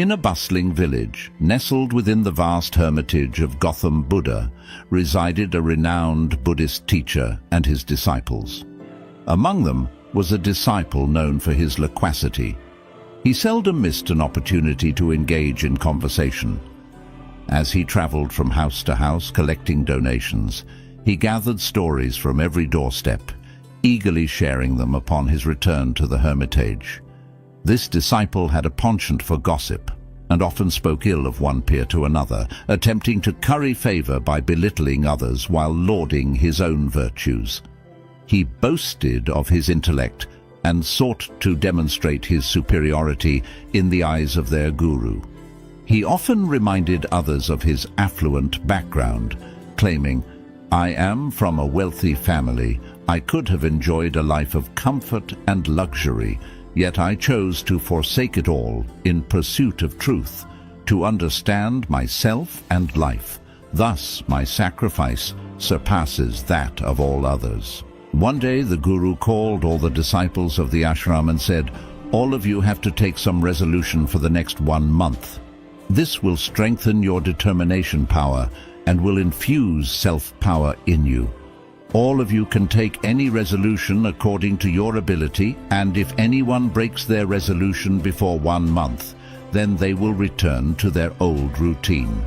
In a bustling village, nestled within the vast hermitage of Gautam Buddha, resided a renowned Buddhist teacher and his disciples. Among them was a disciple known for his loquacity. He seldom missed an opportunity to engage in conversation. As he traveled from house to house collecting donations, he gathered stories from every doorstep, eagerly sharing them upon his return to the hermitage. This disciple had a penchant for gossip and often spoke ill of one peer to another, attempting to curry favor by belittling others while lauding his own virtues. He boasted of his intellect and sought to demonstrate his superiority in the eyes of their guru. He often reminded others of his affluent background, claiming, "I am from a wealthy family. I could have enjoyed a life of comfort and luxury, yet I chose to forsake it all in pursuit of truth, to understand myself and life. Thus my sacrifice surpasses that of all others." One day the Guru called all the disciples of the ashram and said, "All of you have to take some resolution for the next 1 month. This will strengthen your determination power and will infuse self-power in you. All of you can take any resolution according to your ability, and if anyone breaks their resolution before 1 month, then they will return to their old routine."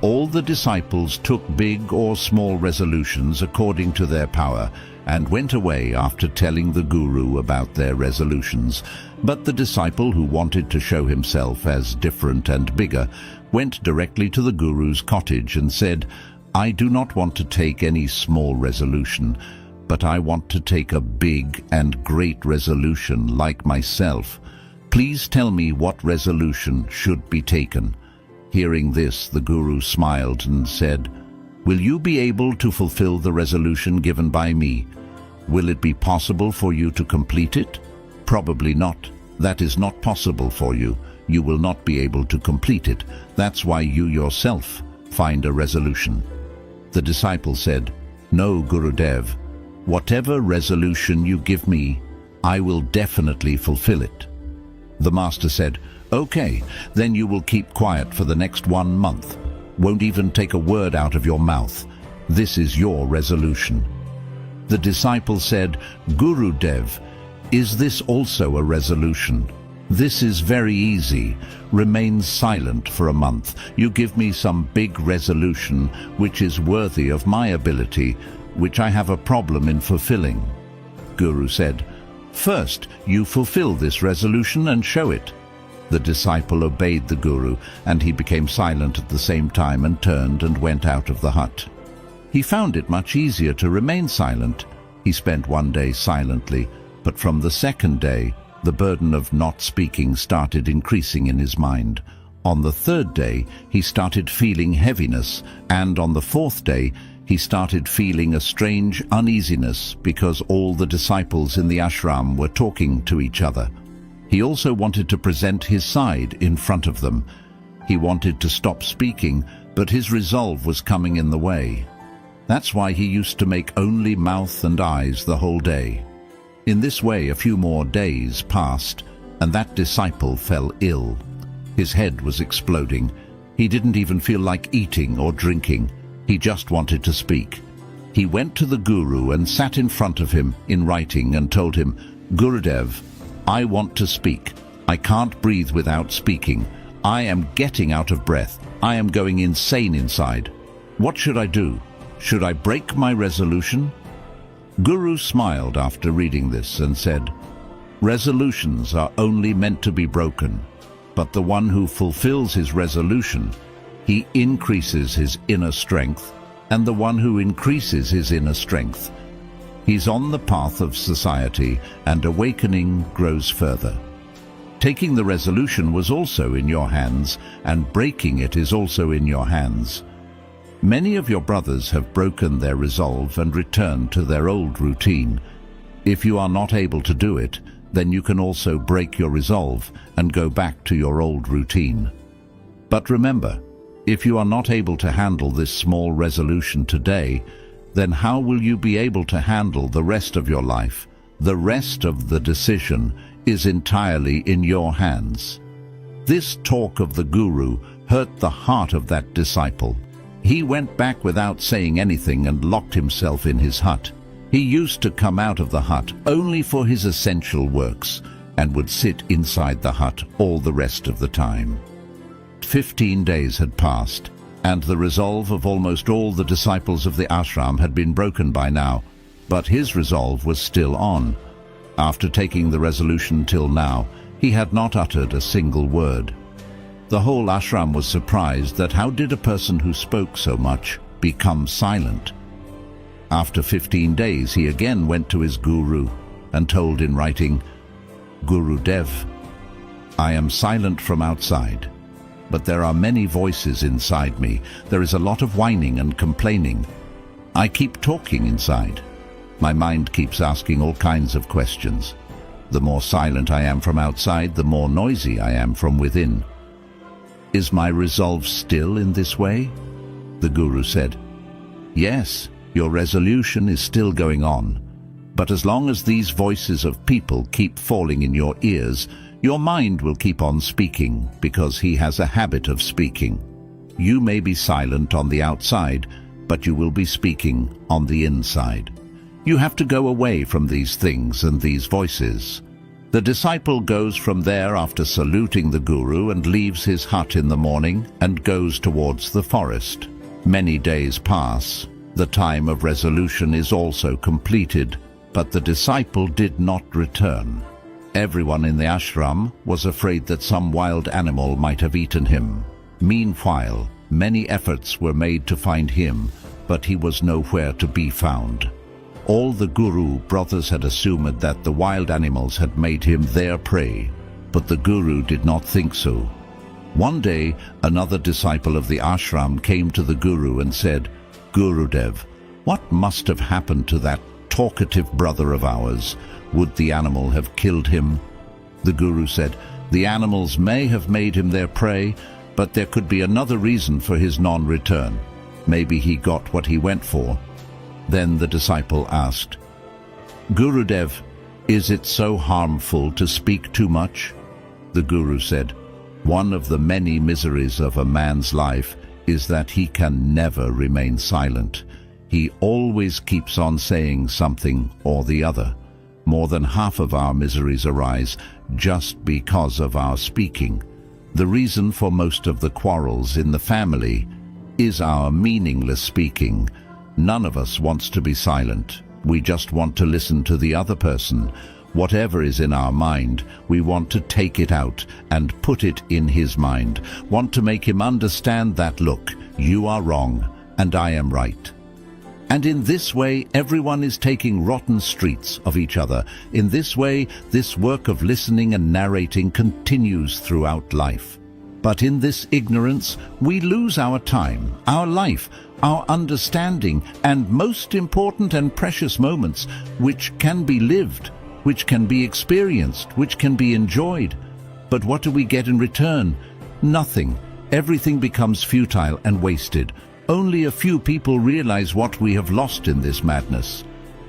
All the disciples took big or small resolutions according to their power and went away after telling the Guru about their resolutions. But the disciple who wanted to show himself as different and bigger went directly to the Guru's cottage and said, "I do not want to take any small resolution, but I want to take a big and great resolution like myself. Please tell me what resolution should be taken." Hearing this, the Guru smiled and said, "Will you be able to fulfill the resolution given by me? Will it be possible for you to complete it? Probably not. That is not possible for you. You will not be able to complete it. That's why you yourself find a resolution." The disciple said, "No, Gurudev. Whatever resolution you give me, I will definitely fulfill it." The master said, "Okay, then you will keep quiet for the next 1 month. Won't even take a word out of your mouth. This is your resolution." The disciple said, "Gurudev, is this also a resolution? This is very easy. Remain silent for a month. You give me some big resolution which is worthy of my ability, which I have a problem in fulfilling." Guru said, "First, you fulfill this resolution and show it." The disciple obeyed the Guru, and he became silent at the same time and turned and went out of the hut. He found it much easier to remain silent. He spent 1 day silently, but from the second day, the burden of not speaking started increasing in his mind. On the 3rd day, he started feeling heaviness, and on the 4th day, he started feeling a strange uneasiness because all the disciples in the ashram were talking to each other. He also wanted to present his side in front of them. He wanted to stop speaking, but his resolve was coming in the way. That's why he used to make only mouth and eyes the whole day. In this way, a few more days passed, and that disciple fell ill. His head was exploding. He didn't even feel like eating or drinking. He just wanted to speak. He went to the Guru and sat in front of him in writing and told him, "Gurudev, I want to speak. I can't breathe without speaking. I am getting out of breath. I am going insane inside. What should I do? Should I break my resolution?" Guru smiled after reading this and said, "Resolutions are only meant to be broken, but the one who fulfills his resolution, he increases his inner strength, and the one who increases his inner strength, he's on the path of society, and awakening grows further. Taking the resolution was also in your hands, and breaking it is also in your hands. Many of your brothers have broken their resolve and returned to their old routine. If you are not able to do it, then you can also break your resolve and go back to your old routine. But remember, if you are not able to handle this small resolution today, then how will you be able to handle the rest of your life? The rest of the decision is entirely in your hands." This talk of the guru hurt the heart of that disciple. He went back without saying anything and locked himself in his hut. He used to come out of the hut only for his essential works and would sit inside the hut all the rest of the time. 15 days had passed, and the resolve of almost all the disciples of the ashram had been broken by now, but his resolve was still on. After taking the resolution till now, he had not uttered a single word. The whole ashram was surprised that how did a person who spoke so much become silent? After 15 days, he again went to his guru and told in writing, "Guru Dev, I am silent from outside, but there are many voices inside me. There is a lot of whining and complaining. I keep talking inside. My mind keeps asking all kinds of questions. The more silent I am from outside, the more noisy I am from within. Is my resolve still in this way?" The guru said, "Yes, your resolution is still going on. But as long as these voices of people keep falling in your ears, your mind will keep on speaking, because he has a habit of speaking. You may be silent on the outside, but you will be speaking on the inside. You have to go away from these things and these voices." The disciple goes from there after saluting the guru and leaves his hut in the morning and goes towards the forest. Many days pass. The time of resolution is also completed, but the disciple did not return. Everyone in the ashram was afraid that some wild animal might have eaten him. Meanwhile, many efforts were made to find him, but he was nowhere to be found. All the guru brothers had assumed that the wild animals had made him their prey, but the guru did not think so. One day, another disciple of the ashram came to the guru and said, "Gurudev, what must have happened to that talkative brother of ours? Would the animal have killed him?" The guru said, "The animals may have made him their prey, but there could be another reason for his non-return. Maybe he got what he went for." Then the disciple asked, "Gurudev, is it so harmful to speak too much?" The guru said, "One of the many miseries of a man's life is that he can never remain silent. He always keeps on saying something or the other. More than half of our miseries arise just because of our speaking. The reason for most of the quarrels in the family is our meaningless speaking. None of us wants to be silent. We just want to listen to the other person. Whatever is in our mind, we want to take it out and put it in his mind, want to make him understand that, look, you are wrong and I am right. And in this way, everyone is taking rotten streets of each other. In this way, this work of listening and narrating continues throughout life. But in this ignorance, we lose our time, our life, our understanding, and most important and precious moments, which can be lived, which can be experienced, which can be enjoyed. But what do we get in return? Nothing. Everything becomes futile and wasted. Only a few people realize what we have lost in this madness.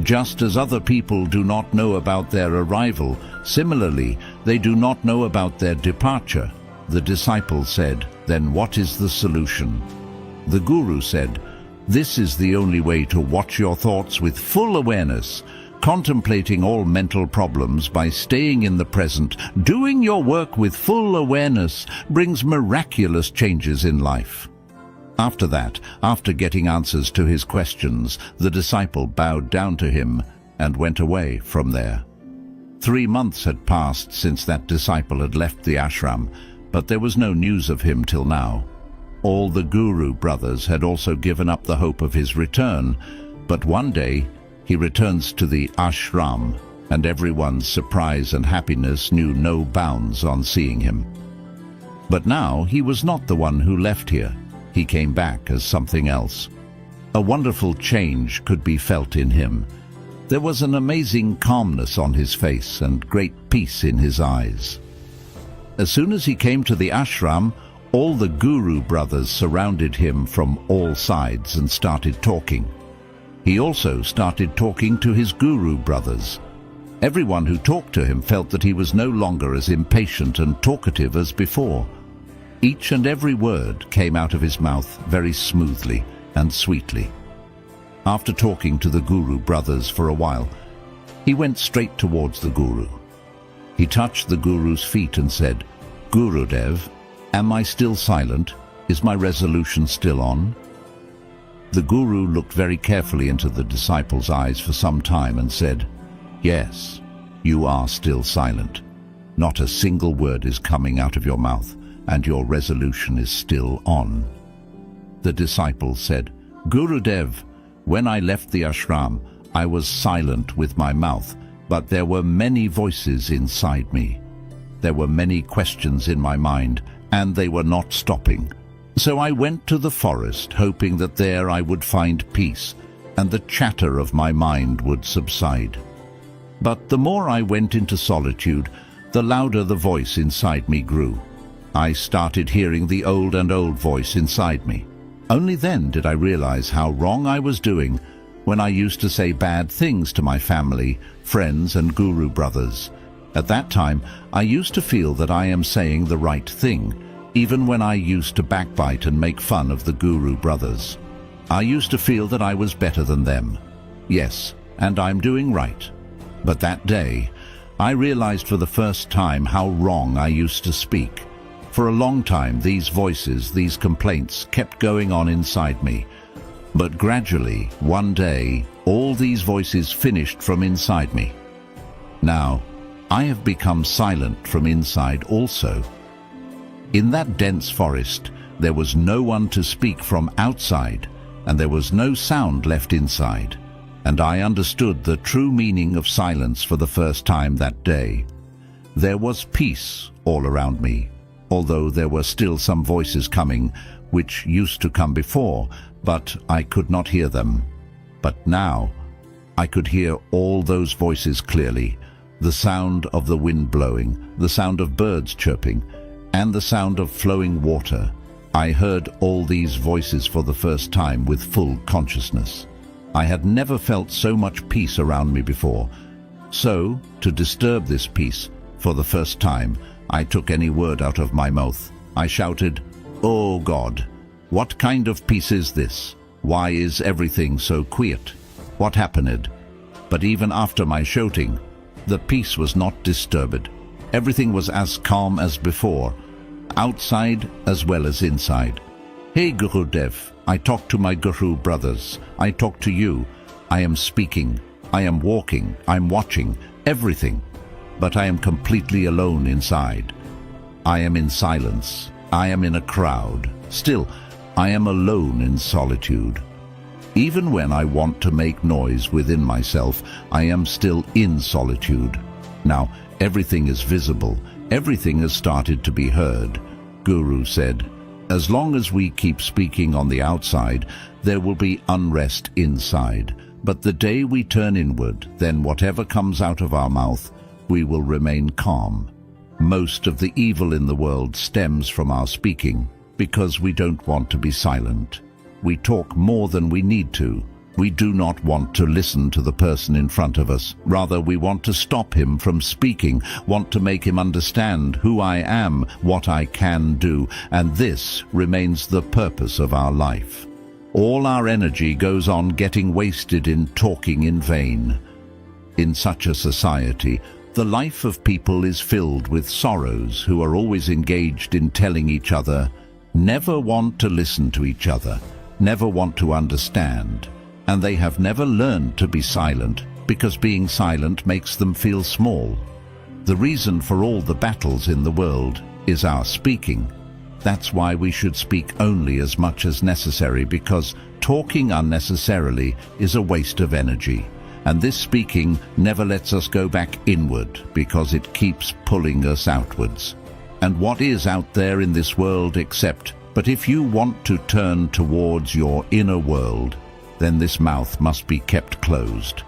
Just as other people do not know about their arrival, similarly, they do not know about their departure. The disciple said, "Then what is the solution?" The guru said, "This is the only way to watch your thoughts with full awareness, contemplating all mental problems by staying in the present. Doing your work with full awareness brings miraculous changes in life." After that, after getting answers to his questions, the disciple bowed down to him and went away from there. 3 months had passed since that disciple had left the ashram, but there was no news of him till now. All the guru brothers had also given up the hope of his return, but one day he returns to the ashram, and everyone's surprise and happiness knew no bounds on seeing him. But now he was not the one who left here. He came back as something else. A wonderful change could be felt in him. There was an amazing calmness on his face and great peace in his eyes. As soon as he came to the ashram, all the guru brothers surrounded him from all sides and started talking. He also started talking to his guru brothers. Everyone who talked to him felt that he was no longer as impatient and talkative as before. Each and every word came out of his mouth very smoothly and sweetly. After talking to the Guru brothers for a while, he went straight towards the Guru. He touched the Guru's feet and said, "Gurudev, am I still silent? Is my resolution still on?" The Guru looked very carefully into the disciple's eyes for some time and said, "Yes, you are still silent. Not a single word is coming out of your mouth, and your resolution is still on." The disciple said, "Gurudev, when I left the ashram, I was silent with my mouth, but there were many voices inside me. There were many questions in my mind, and they were not stopping. So I went to the forest, hoping that there I would find peace, and the chatter of my mind would subside. But the more I went into solitude, the louder the voice inside me grew. I started hearing the old voice inside me. Only then did I realize how wrong I was doing when I used to say bad things to my family, friends, and Guru brothers. At that time, I used to feel that I am saying the right thing, even when I used to backbite and make fun of the Guru brothers. I used to feel that I was better than them. Yes, and I'm doing right. But that day, I realized for the first time how wrong I used to speak. For a long time, these voices, these complaints, kept going on inside me. But gradually, one day, all these voices finished from inside me. Now, I have become silent from inside also. In that dense forest, there was no one to speak from outside, and there was no sound left inside. And I understood the true meaning of silence for the first time that day. There was peace all around me, although there were still some voices coming, which used to come before, but I could not hear them. But now, I could hear all those voices clearly, the sound of the wind blowing, the sound of birds chirping, and the sound of flowing water. I heard all these voices for the first time with full consciousness. I had never felt so much peace around me before. So, to disturb this peace, for the first time, I took any word out of my mouth. I shouted, "Oh God, what kind of peace is this? Why is everything so quiet? What happened?" But even after my shouting, the peace was not disturbed. Everything was as calm as before, outside as well as inside. "Hey Gurudev, I talk to my Guru brothers. I talk to you. I am speaking. I am walking. I'm watching. Everything. But I am completely alone inside. I am in silence. I am in a crowd. Still, I am alone in solitude. Even when I want to make noise within myself, I am still in solitude. Now, everything is visible. Everything has started to be heard." Guru said, "As long as we keep speaking on the outside, there will be unrest inside. But the day we turn inward, then whatever comes out of our mouth, we will remain calm. Most of the evil in the world stems from our speaking, because we don't want to be silent. We talk more than we need to. We do not want to listen to the person in front of us. Rather, we want to stop him from speaking, want to make him understand who I am, what I can do, and this remains the purpose of our life. All our energy goes on getting wasted in talking in vain. In such a society, the life of people is filled with sorrows who are always engaged in telling each other, never want to listen to each other, never want to understand. And they have never learned to be silent, because being silent makes them feel small. The reason for all the battles in the world is our speaking. That's why we should speak only as much as necessary, because talking unnecessarily is a waste of energy. And this speaking never lets us go back inward, because it keeps pulling us outwards. And what is out there in this world except, but if you want to turn towards your inner world, then this mouth must be kept closed.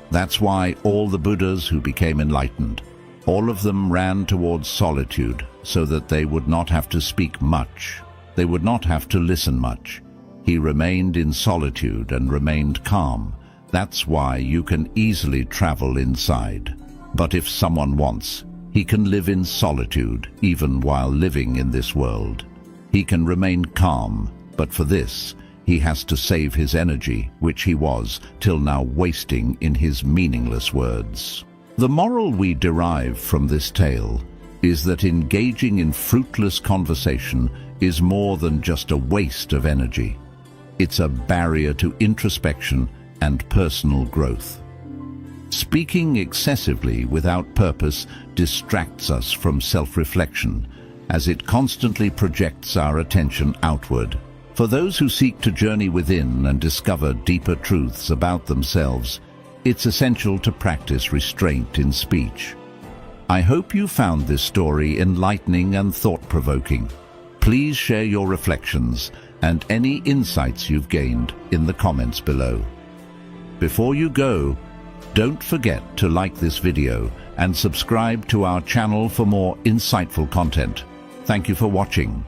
That's why all the Buddhas who became enlightened, all of them ran towards solitude, so that they would not have to speak much. They would not have to listen much. He remained in solitude and remained calm. That's why you can easily travel inside. But if someone wants, he can live in solitude even while living in this world. He can remain calm, but for this, he has to save his energy, which he was, till now, wasting in his meaningless words. The moral we derive from this tale is that engaging in fruitless conversation is more than just a waste of energy. It's a barrier to introspection and personal growth. Speaking excessively without purpose distracts us from self-reflection, as it constantly projects our attention outward. For those who seek to journey within and discover deeper truths about themselves, it's essential to practice restraint in speech. I hope you found this story enlightening and thought-provoking. Please share your reflections and any insights you've gained in the comments below. Before you go, don't forget to like this video and subscribe to our channel for more insightful content. Thank you for watching.